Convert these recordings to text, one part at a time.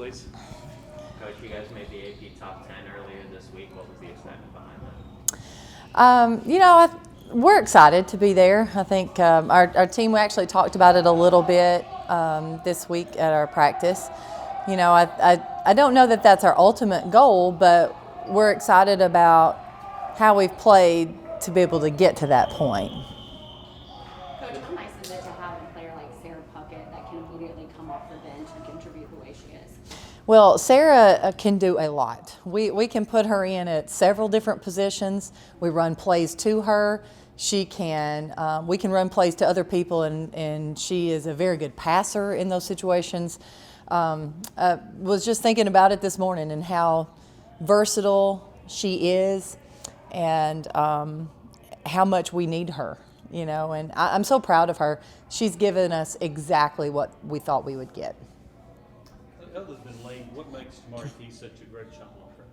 please. Coach, you guys made the AP top 10 earlier this week. What was the excitement behind that? We're excited to be there. I think our team, we actually talked about it a little bit this week at our practice. I don't know that that's our ultimate goal, but we're excited about how we've played to be able to get to that point. Coach, how nice is it to have a player like Sarah Puckett that can immediately come off the bench and contribute the way she is? Well, Sarah can do a lot. We can put her in at several different positions. We run plays to her. She can. We can run plays to other people, and she is a very good passer in those situations. Was just thinking about it this morning and how versatile she is, and how much we need her. And I'm so proud of her. She's given us exactly what we thought we would get. Other than lane, what makes Tamari Key such a great shot blocker?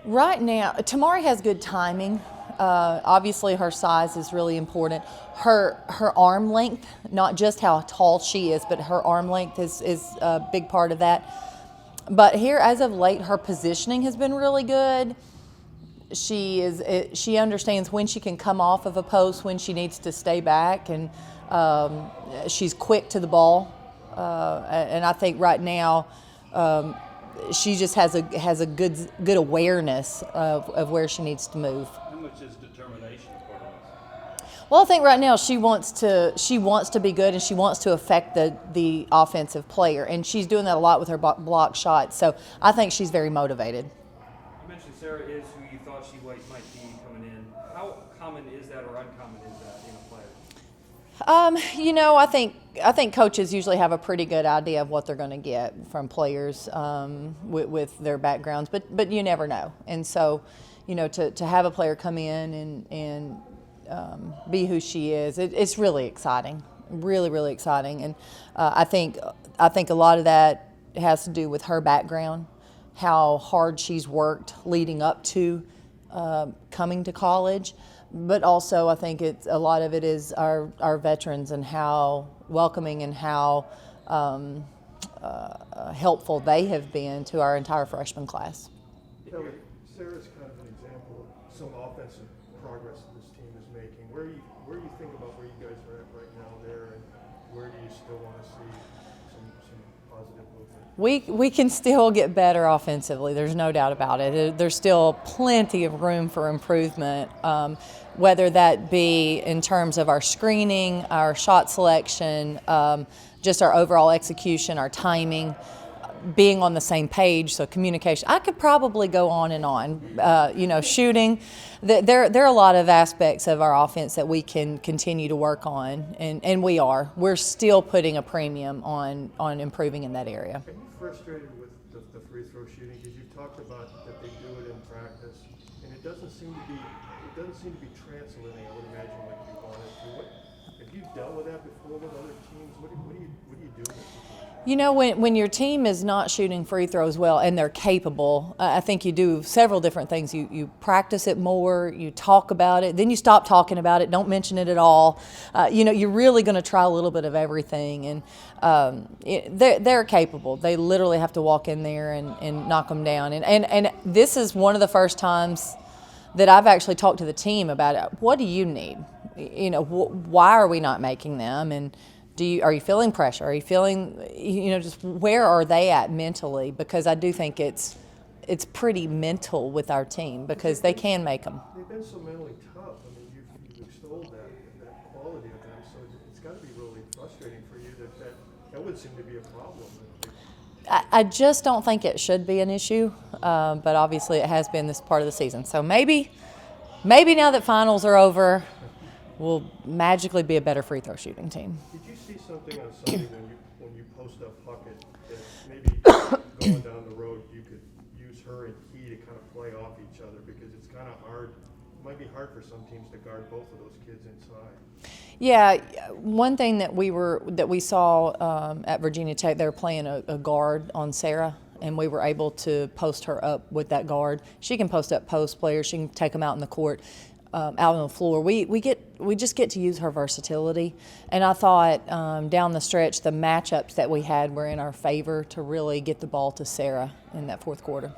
Right now, Tamari has good timing. Obviously, her size is really important. Her arm length, not just how tall she is, but her arm length is a big part of that. But here, as of late, her positioning has been really good. She understands when she can come off of a post, when she needs to stay back, and she's quick to the ball. And I think right now she just has a good awareness of where she needs to move. How much is determination part of this? Well, I think right now she wants to be good, and she wants to affect the offensive player, and she's doing that a lot with her block shots. So I think she's very motivated. You mentioned Sarah is who you thought she might be coming in. How common is that, or uncommon is that in a player? I think coaches usually have a pretty good idea of what they're going to get from players with their backgrounds, but you never know. And so, to have a player come in and be who she is, it's really exciting, really, really exciting. And I think a lot of that has to do with her background, how hard she's worked leading up to coming to college. But also, I think a lot of it is our veterans and how welcoming and how helpful they have been to our entire freshman class. Kellie, Sarah's kind of an example of some offensive progress that this team is making. Where do you think about where you guys are at right now there, and where do you still want to see some positive movement? We can still get better offensively. There's no doubt about it. There's still plenty of room for improvement, whether that be in terms of our screening, our shot selection, just our overall execution, our timing, being on the same page, so communication. I could probably go on and on. Shooting. There are a lot of aspects of our offense that we can continue to work on, and we are. We're still putting a premium on improving in that area. Are you frustrated with the free throw shooting? Because you talked about that they do it in practice, and it doesn't seem to be translating, I would imagine, like you want it to. Have you dealt with that before with other teams? What do you do in this situation? When your team is not shooting free throws well and they're capable, I think you do several different things. You practice it more, you talk about it, then you stop talking about it, don't mention it at all. You're really going to try a little bit of everything, and they're capable. They literally have to walk in there and knock them down. And this is one of the first times that I've actually talked to the team about it. What do you need? Why are we not making them? And are you feeling pressure? Are you feeling, just where are they at mentally? Because I do think it's pretty mental with our team, because they can make them. They've been so mentally tough. I mean, you've extolled that quality of them, so it's got to be really frustrating for you that would seem to be a problem. I just don't think it should be an issue, but obviously it has been this part of the season. So maybe now that finals are over, we'll magically be a better free throw shooting team. Did you see something on Sunday when you post up Puckett that maybe going down the road you could use her and Key to kind of play off each other, because it's kind of hard. It might be hard for some teams to guard both of those kids inside. Yeah, one thing that we saw at Virginia Tech, they were playing a guard on Sarah, and we were able to post her up with that guard. She can post up post players. She can take them out in the court. out on the floor. We just get to use her versatility, and I thought down the stretch the matchups that we had were in our favor to really get the ball to Sarah in that fourth quarter.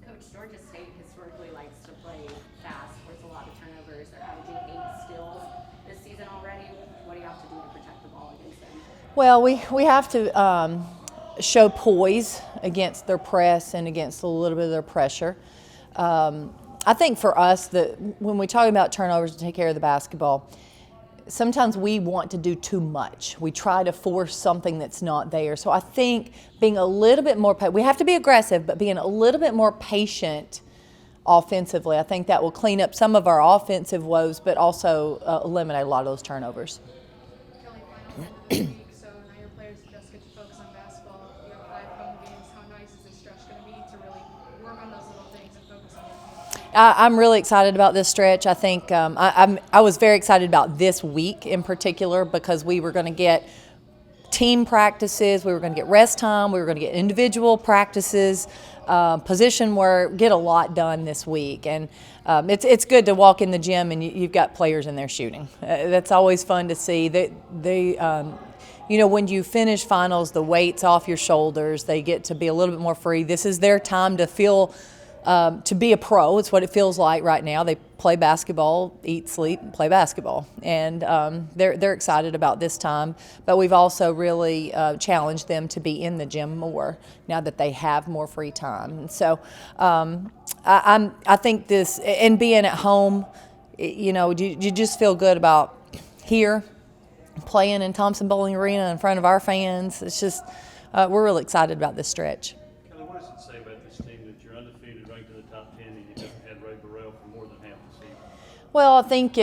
Coach, Georgia State historically likes to play fast, force a lot of turnovers. They're averaging 8 steals this season already. What do you have to do to protect the ball against them? Well, we have to show poise against their press and against a little bit of their pressure. I think for us, when we talk about turnovers to take care of the basketball, sometimes we want to do too much. We try to force something that's not there. So I think being a little bit more, we have to be aggressive, but being a little bit more patient offensively, I think that will clean up some of our offensive woes, but also eliminate a lot of those turnovers. Kellie, finals in the week, so now your players just get to focus on basketball. You have 5 home games. How nice is this stretch going to be to really work on those little things and focus on those things? I'm really excited about this stretch. I think I was very excited about this week in particular because we were going to get team practices, we were going to get rest time, we were going to get individual practices, position work, get a lot done this week. And it's good to walk in the gym and you've got players in there shooting. That's always fun to see. When you finish finals, the weight's off your shoulders. They get to be a little bit more free. This is their time to feel to be a pro. It's what it feels like right now. They play basketball, eat, sleep, and play basketball. And they're excited about this time. But we've also really challenged them to be in the gym more now that they have more free time. And so I think this, and being at home, you just feel good about here, playing in Thompson Bowling Arena in front of our fans. It's just, we're really excited about this stretch. Kellie, what does it say about this team that you're undefeated, ranked in the top 10, and you haven't had Rae Burrell for more than half the season? Well, I think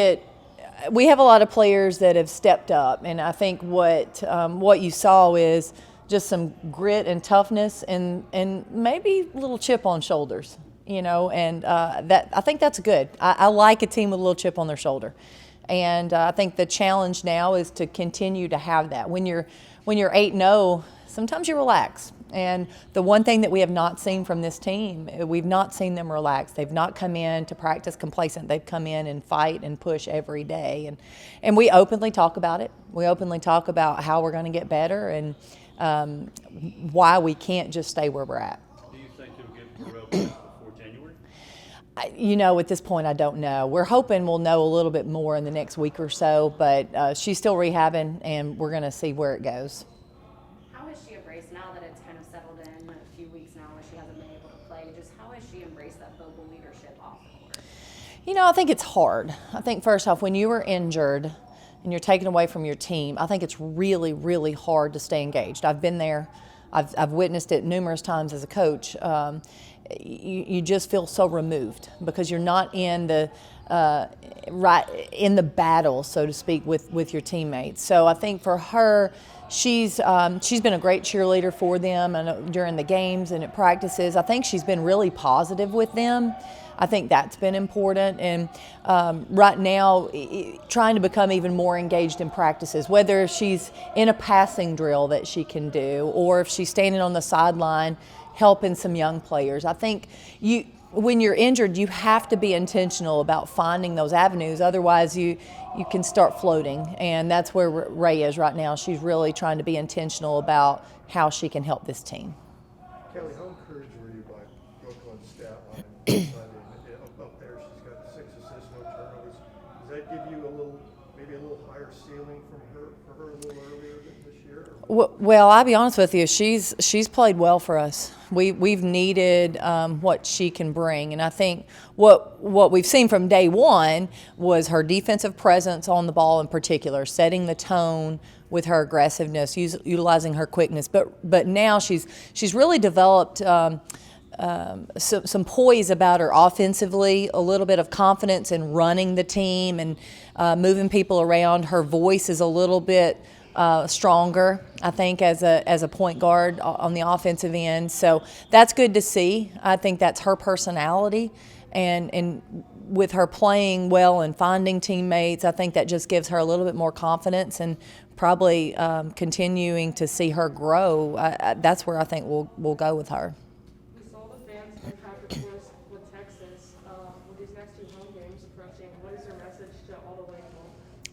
we have a lot of players that have stepped up, and I think what you saw is just some grit and toughness and maybe a little chip on shoulders, and that I think that's good. I like a team with a little chip on their shoulder. And I think the challenge now is to continue to have that. When you're 8-0, sometimes you relax. And the one thing that we have not seen from this team, we've not seen them relax. They've not come in to practice complacent. They've come in and fight and push every day. And we openly talk about it. We openly talk about how we're going to get better and why we can't just stay where we're at. Do you think you'll get Burrell back before January? At this point, I don't know. We're hoping we'll know a little bit more in the next week or so, but she's still rehabbing, and we're going to see where it goes. How has she embraced, now that it's kind of settled in a few weeks now where she hasn't been able to play, just how has she embraced that vocal leadership off the court? I think it's hard. I think first off, when you were injured and you're taken away from your team, I think it's really, really hard to stay engaged. I've been there. I've witnessed it numerous times as a coach. You just feel so removed because you're not in the in the battle, so to speak, with your teammates. So I think for her, she's been a great cheerleader for them and during the games and at practices. I think she's been really positive with them. I think that's been important. And right now, trying to become even more engaged in practices, whether she's in a passing drill that she can do or if she's standing on the sideline helping some young players. I think when you're injured, you have to be intentional about finding those avenues. Otherwise, you can start floating. And that's where Rae is right now. She's really trying to be intentional about how she can help this team. Kellie, how encouraged were you by Brooklyn's stat line? Up there, she's got 6 assists, no turnovers. Does that give you maybe a little higher ceiling for her a little earlier this year? Well, I'll be honest with you. She's played well for us. We've needed what she can bring, and I think what we've seen from day one was her defensive presence on the ball in particular, setting the tone with her aggressiveness, utilizing her quickness. But now she's really developed some poise about her offensively, a little bit of confidence in running the team and moving people around. Her voice is a little bit stronger, I think, as a point guard on the offensive end. So that's good to see. I think that's her personality. And with her playing well and finding teammates, I think that just gives her a little bit more confidence and probably continuing to see her grow. That's where I think we'll go with her. We saw the fans in practice with Texas. With these next 2 home games approaching, what is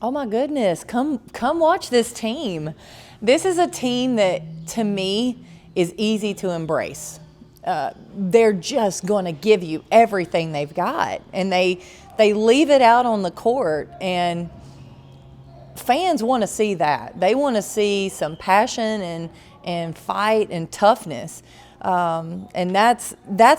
Oh my goodness, come watch this team. This is a team that, to me, is easy to embrace. They're just going to give you everything they've got, and they leave it out on the court, and fans want to see that. They want to see some passion and fight and toughness. And that's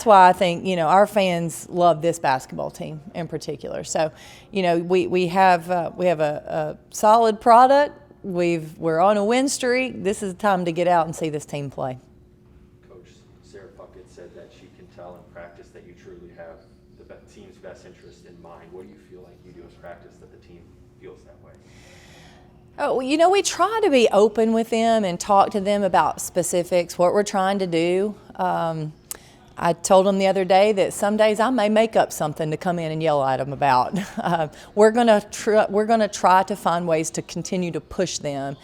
why I think, our fans love this basketball team in particular. So, we have a solid product. We're on a win streak. This is the time to get out and see this team play. Coach Sarah Puckett said that she can tell in practice that you truly have the team's best interest in mind. What do you feel like you do in practice that the team feels that way? Oh, we try to be open with them and talk to them about specifics, what we're trying to do. I told them the other day that some days I may make up something to come in and yell at them about. We're gonna try to find ways to continue to push them.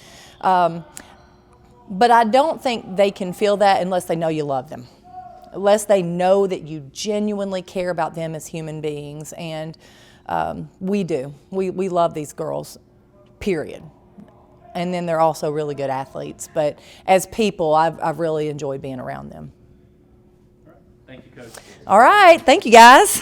But I don't think they can feel that unless they know you love them, unless they know that you genuinely care about them as human beings. And we do. We love these girls, period. And then they're also really good athletes. But as people, I've really enjoyed being around them. Thank you, Coach. All right. Thank you, guys.